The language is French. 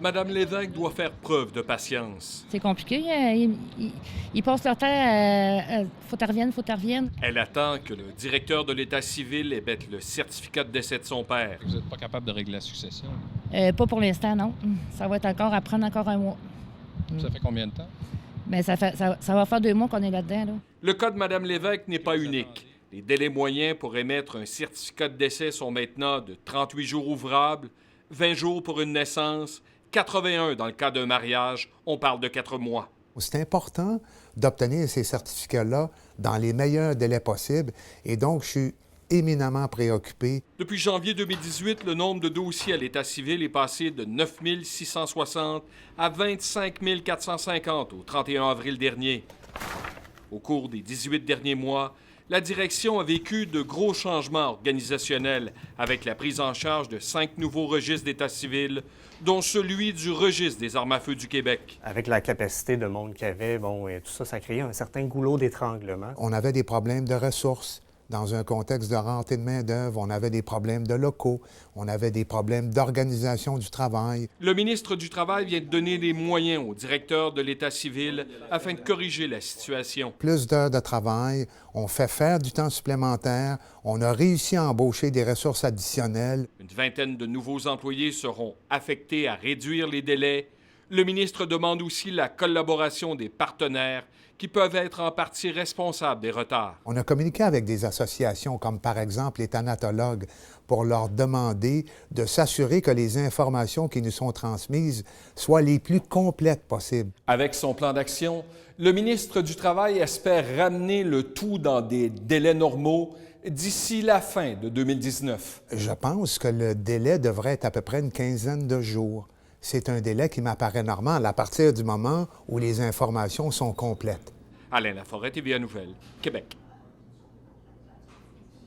Mme Lévesque doit faire preuve de patience. C'est compliqué. Ils passent leur temps faut que tu reviennes. Elle attend que le directeur de l'État civil émette le certificat de décès de son père. Vous n'êtes pas capable de régler la succession? Pas pour l'instant, non. Ça va être à prendre encore un mois. Ça fait combien de temps? Bien, ça va faire 2 mois qu'on est là-dedans. Là. Le cas de Mme Lévesque n'est pas unique. Les délais moyens pour émettre un certificat de décès sont maintenant de 38 jours ouvrables, 20 jours pour une naissance, 81 dans le cas d'un mariage. On parle de 4 mois. C'est important d'obtenir ces certificats-là dans les meilleurs délais possibles et donc je suis éminemment préoccupé. Depuis janvier 2018, le nombre de dossiers à l'État civil est passé de 9 660 à 25 450 au 31 avril dernier. Au cours des 18 derniers mois, la direction a vécu de gros changements organisationnels avec la prise en charge de 5 nouveaux registres d'État civil, dont celui du registre des armes à feu du Québec. Avec la capacité de monde qu'il y avait, tout ça, ça créait un certain goulot d'étranglement. On avait des problèmes de ressources. Dans un contexte de rentrée de main-d'œuvre, on avait des problèmes de locaux, on avait des problèmes d'organisation du travail. Le ministre du Travail vient de donner les moyens au directeur de l'État civil afin de corriger la situation. Plus d'heures de travail, on fait faire du temps supplémentaire, on a réussi à embaucher des ressources additionnelles. Une vingtaine de nouveaux employés seront affectés à réduire les délais. Le ministre demande aussi la collaboration des partenaires qui peuvent être en partie responsables des retards. On a communiqué avec des associations comme par exemple les thanatologues pour leur demander de s'assurer que les informations qui nous sont transmises soient les plus complètes possibles. Avec son plan d'action, le ministre du Travail espère ramener le tout dans des délais normaux d'ici la fin de 2019. Je pense que le délai devrait être à peu près une quinzaine de jours. C'est un délai qui m'apparaît normal à partir du moment où les informations sont complètes. Alain Laforêt, TVA Nouvelles, Québec.